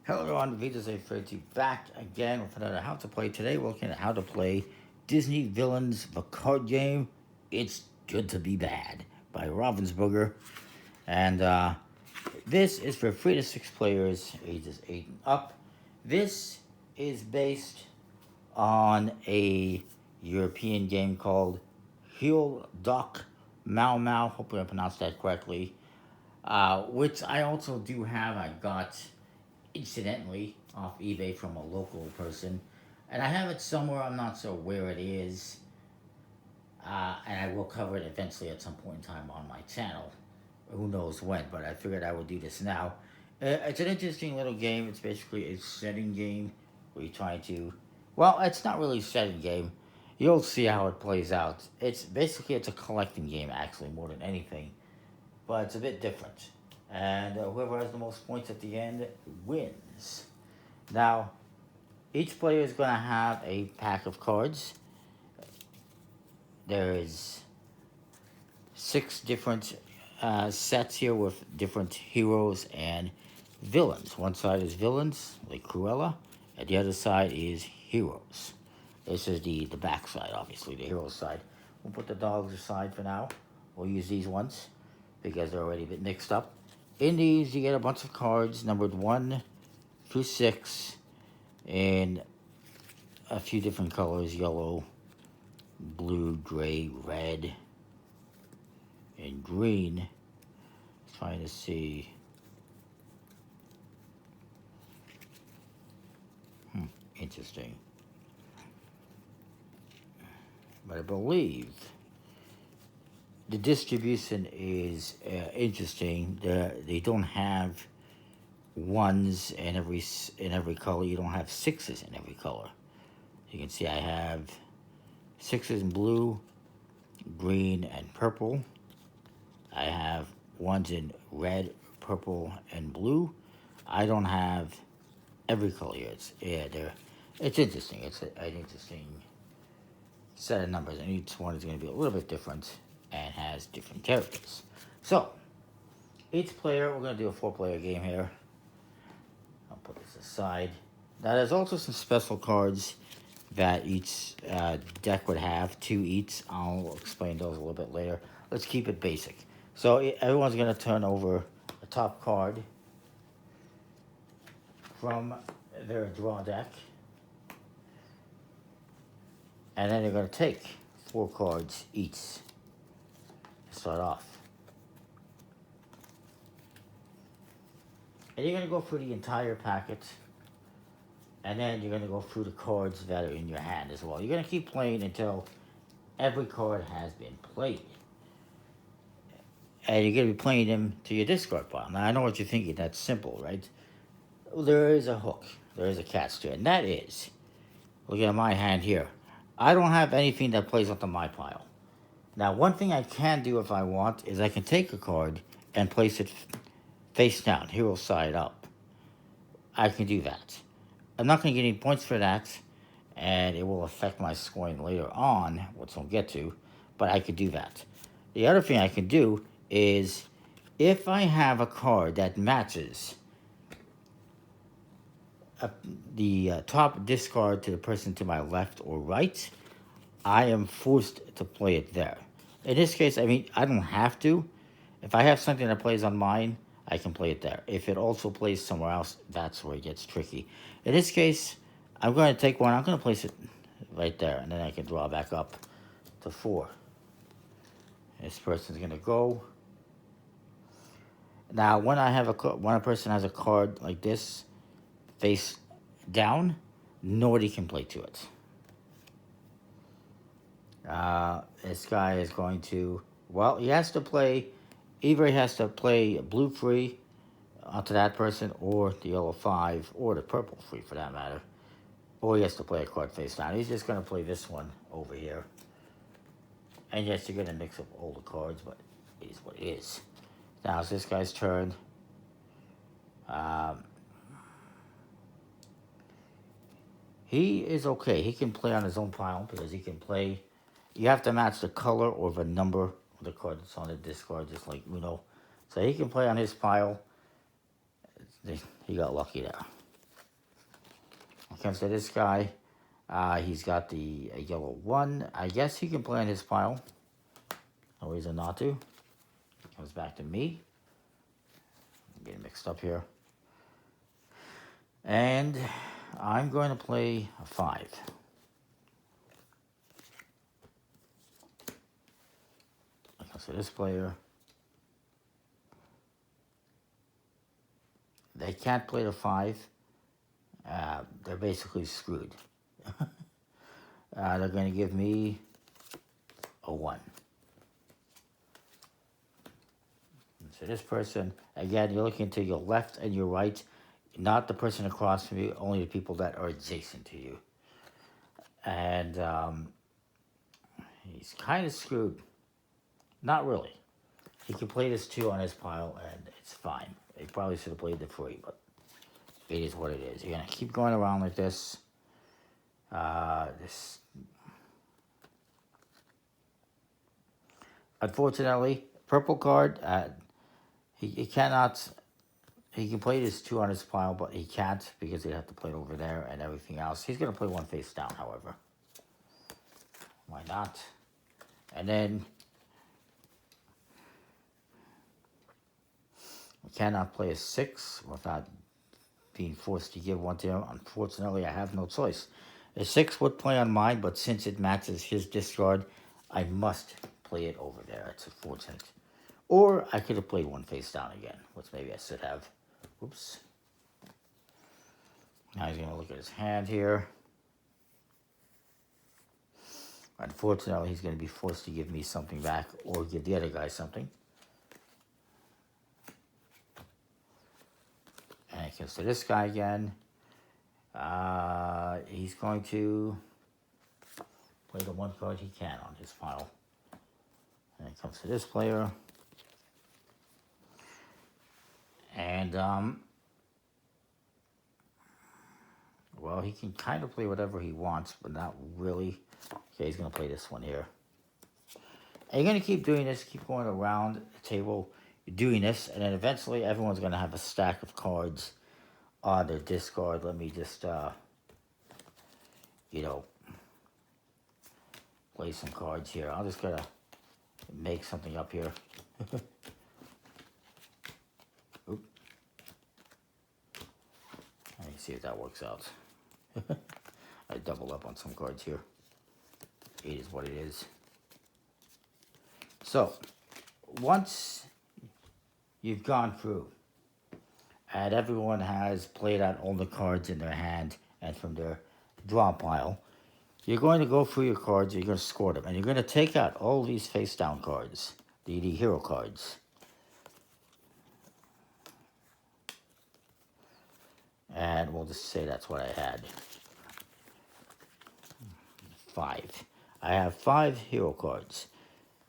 Hello everyone, Vita's A30 back again with another How to Play. Today we're looking at how to play Disney Villains, the card game. It's Good to Be Bad by Ravensburger. And this is for 3 to 6 players, ages 8 and up. This is based on a European game called Heel Doc Mau Mau. Hopefully I pronounced that correctly. Which I also do have. I got incidentally off eBay from a local person, and I have it somewhere. I'm not sure where it is, and I will cover it eventually at some point in time on my channel. Who knows when? But I figured I would do this now. It's an interesting little game. It's basically a setting game where you try to. Well, it's not really a setting game. You'll see how it plays out. It's a collecting game actually more than anything, but it's a bit different. And whoever has the most points at the end wins. Now, each player is going to have a pack of cards. There is 6 different sets here with different heroes and villains. One side is villains, like Cruella, and the other side is heroes. This is the back side, obviously, the hero side. We'll put the dogs aside for now. We'll use these ones because they're already a bit mixed up. In these, you get a bunch of cards numbered 1 through 6 in a few different colors: yellow, blue, gray, red, and green. Trying to see. Interesting. But I believe the distribution is interesting. They don't have 1s in every color. You don't have 6s in every color. You can see I have 6s in blue, green, and purple. I have 1s in red, purple, and blue. I don't have every color here. It's interesting. It's an interesting set of numbers, and each one is going to be a little bit different and has different characters. So, each player, we're going to do a 4-player game here. I'll put this aside. Now, there's also some special cards that each deck would have, 2 each. I'll explain those a little bit later. Let's keep it basic. So, everyone's going to turn over a top card from their draw deck. And then they're going to take 4 cards each. Start off. And you're going to go through the entire packet. And then you're going to go through the cards that are in your hand as well. You're going to keep playing until every card has been played. And you're going to be playing them to your discard pile. Now, I know what you're thinking. That's simple, right? Well, there is a hook. There is a catch to it. And that is, look at my hand here. I don't have anything that plays onto my pile. Now, one thing I can do if I want is I can take a card and place it face down, hero side up. I can do that. I'm not going to get any points for that, and it will affect my scoring later on, which I'll get to, but I could do that. The other thing I can do is if I have a card that matches the top discard to the person to my left or right, I am forced to play it there. In this case, I mean, I don't have to. If I have something that plays on mine, I can play it there. If it also plays somewhere else, that's where it gets tricky. In this case, I'm going to take one. I'm going to place it right there, and then I can draw back up to 4. This person's going to go. Now, when a person has a card like this, face down, nobody can play to it. This guy is going to, well, he has to play, either he has to play blue free onto that person, or the yellow 5, or the purple free for that matter, or he has to play a card face down. He's just going to play this one over here. And yes, you're going to mix up all the cards, but it is what it is. Now it's this guy's turn. He is okay. He can play on his own pile because he can play. You have to match the color or the number of the card that's on the discard, just like Uno. So he can play on his pile. He got lucky there. comes to this guy. He's got the yellow 1. I guess he can play on his pile. No reason not to. Comes back to me. I'm getting mixed up here. And I'm going to play a 5. Comes to this player. They can't play the 5. They're basically screwed. They're going to give me a 1. So this person, again, you're looking to your left and your right, not the person across from you, only the people that are adjacent to you. And he's kind of screwed. Not really. He can play this 2 on his pile, and it's fine. He probably should have played the 3, but it is what it is. You're going to keep going around like this. Unfortunately, purple card, he cannot, he can play this 2 on his pile, but he can't because he'd have to play it over there and everything else. He's going to play 1 face down, however. Why not? And then he cannot play a 6 without being forced to give 1 to him. Unfortunately, I have no choice. A 6 would play on mine, but since it matches his discard, I must play it over there. It's unfortunate. Or I could have played 1 face down again, which maybe I should have. Oops. Now he's going to look at his hand here. Unfortunately, he's going to be forced to give me something back or give the other guy something. And it comes to this guy again. He's going to play the 1 card he can on his pile. And it comes to this player. And, well, he can kind of play whatever he wants, but not really. Okay, he's going to play this one here. And you're going to keep doing this, keep going around the table, doing this, and then eventually everyone's going to have a stack of cards on their discard. Let me just, play some cards here. I'm just going to make something up here. Oop. Let me see if that works out. I double up on some cards here. 8 is what it is. So, once you've gone through and everyone has played out all the cards in their hand and from their draw pile, you're going to go through your cards, you're going to score them, and you're going to take out all these face down cards, the hero cards. And we'll just say that's what I had. 5. I have 5 hero cards.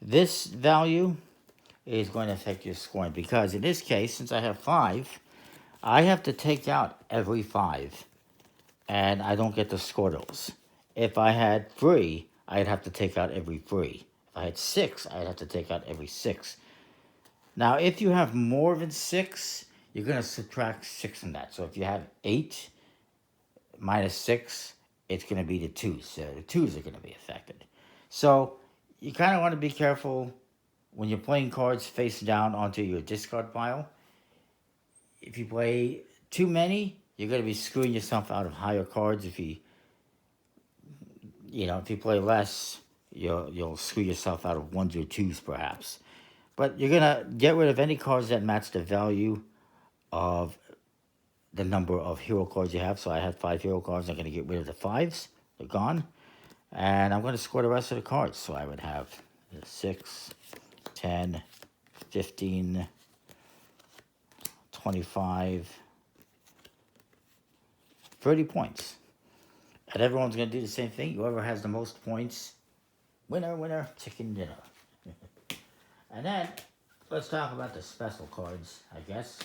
This value is going to affect your scoring because in this case, since I have 5, I have to take out every 5 and I don't get to score those. If I had 3, I'd have to take out every 3. If I had 6, I'd have to take out every 6. Now, if you have more than 6, you're going to subtract 6 from that. So if you have 8 minus 6, it's going to be the 2s. So the 2s are going to be affected. So you kind of want to be careful when you're playing cards face down onto your discard pile. If you play too many, you're going to be screwing yourself out of higher cards. If you play less, you'll screw yourself out of 1s or 2s perhaps. But you're going to get rid of any cards that match the value of the number of hero cards you have. So I had 5 hero cards. I'm going to get rid of the 5s. They're gone. And I'm going to score the rest of the cards. So I would have 6, 10, 15, 25, 30 points. And everyone's going to do the same thing. Whoever has the most points, winner, winner, chicken dinner. And then, let's talk about the special cards, I guess.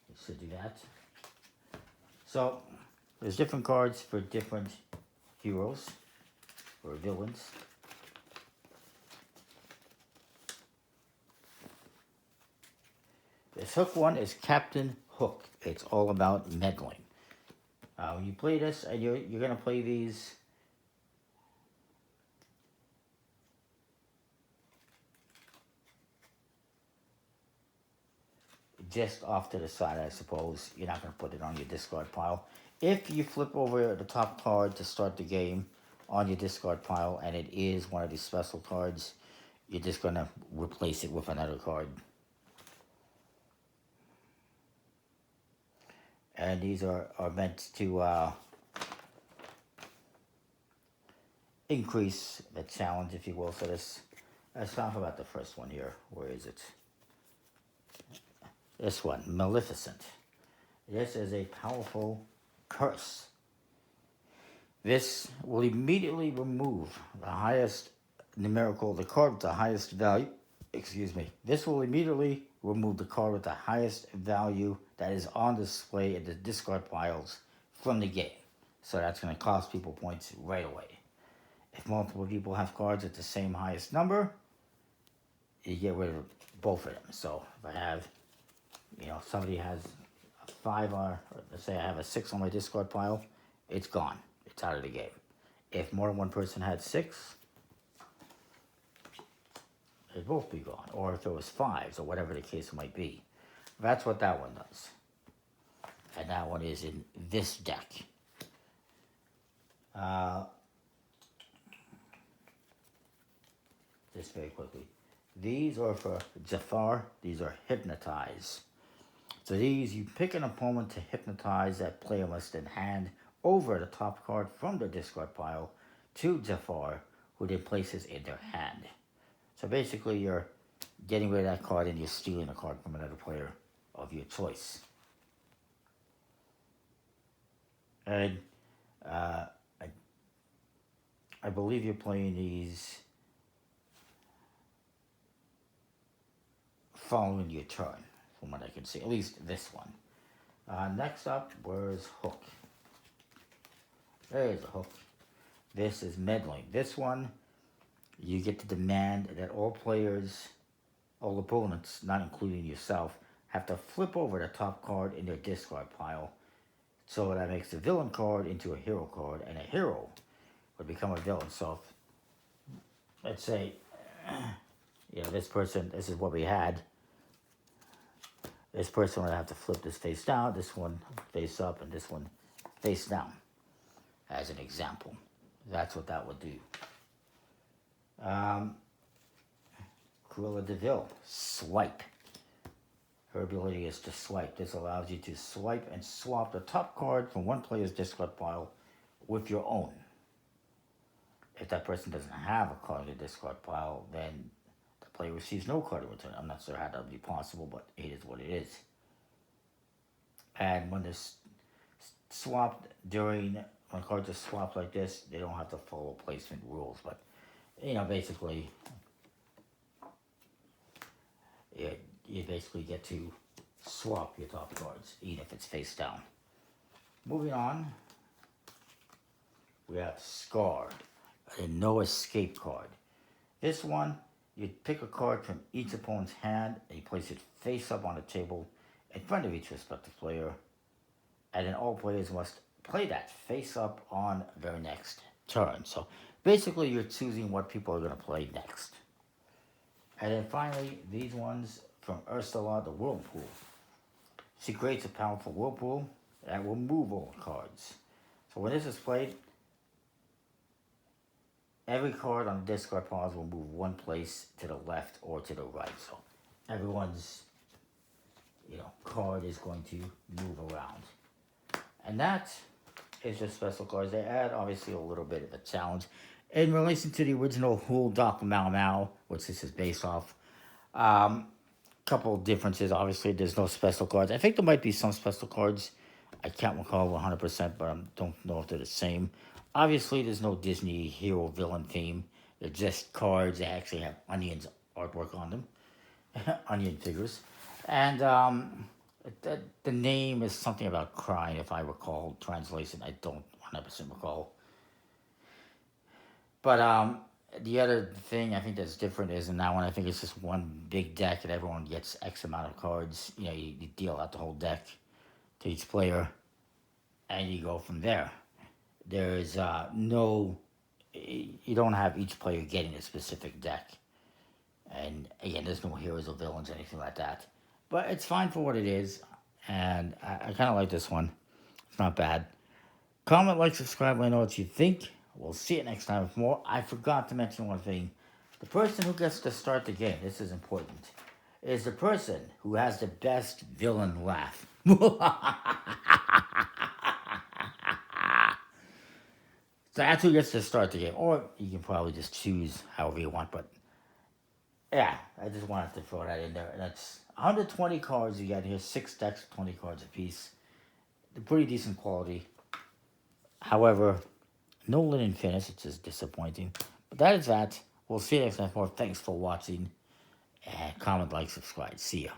We should do that. So, there's different cards for different heroes or villains. This Hook one is Captain Hook. It's all about meddling. When you play this, and you're gonna play these just off to the side, I suppose. You're not gonna put it on your discard pile. If you flip over the top card to start the game on your discard pile, and it is one of these special cards, you're just gonna replace it with another card. And these are meant to increase the challenge, if you will. So let's talk about the first one here. Where is it? This one, Maleficent. This is a powerful curse. This will immediately remove the highest the card with the highest value. Excuse me. This will immediately remove the card with the highest value that is on display in the discard piles from the game. So that's going to cost people points right away. If multiple people have cards at the same highest number, you get rid of both of them. So if I have, somebody has a 5, or let's say I have a 6 on my discard pile, it's gone. It's out of the game. If more than one person had 6, they'd both be gone. Or if there was 5s, or whatever the case might be. That's what that one does. And that one is in this deck. Just very quickly. These are for Jafar. These are Hypnotize. So these, you pick an opponent to hypnotize. That player must then hand over the top card from the discard pile to Jafar, who then places in their hand. So basically, you're getting rid of that card and you're stealing a card from another player of your choice. And I believe you're playing these following your turn, from what I can see. At least this one. Next up, where's Hook? There's a Hook. This is Meddling. This one, you get to demand that all opponents, not including yourself, have to flip over the top card in their discard pile. So that makes the villain card into a hero card, and a hero would become a villain. So if, let's say, this person, this is what we had. This person would have to flip this face down, this one face up, and this one face down, as an example. That's what that would do. Cruella de Vil, Swipe. Her ability is to swipe. This allows you to swipe and swap the top card from one player's discard pile with your own. If that person doesn't have a card in the discard pile, then the player receives no card in return. I'm not sure how that would be possible, but it is what it is. And when this swapped when cards are swapped like this, they don't have to follow placement rules. But, basically, you basically get to swap your top cards, even if it's face down. Moving on, we have Scar, a no escape card. This one, you pick a card from each opponent's hand and you place it face up on the table in front of each respective player, and then all players must play that face up on their next turn. So basically, you're choosing what people are going to play next. And then finally, these ones from Ursula, the Whirlpool. She creates a powerful whirlpool that will move all cards. So when this is played, every card on the discard piles will move one place to the left or to the right. So everyone's, card is going to move around. And that is just special cards. They add, obviously, a little bit of a challenge. In relation to the original Hul Doc Mau Mau, which this is based off, couple of differences. Obviously, there's no special cards. I think there might be some special cards. I can't recall 100%, but I don't know if they're the same. Obviously, there's no Disney hero villain theme. They're just cards. They actually have onions artwork on them, onion figures, and the name is something about crying, if I recall. Translation, I don't 100% recall. But the other thing I think that's different is in that one, I think it's just one big deck and everyone gets X amount of cards. You deal out the whole deck to each player. and you go from there. There's no, you don't have each player getting a specific deck. And again, there's no heroes or villains or anything like that. But it's fine for what it is. And I kind of like this one. It's not bad. Comment, like, subscribe, let me know what you think. We'll see you next time with more. I forgot to mention one thing. The person who gets to start the game, this is important, is the person who has the best villain laugh. So that's who gets to start the game. Or you can probably just choose however you want. But yeah, I just wanted to throw that in there. And that's 120 cards you got here. 6 decks, 20 cards apiece. They're pretty decent quality. However, no linen finish, which is disappointing. But that is that. We'll see you next time. More. Thanks for watching. And comment, like, subscribe. See ya.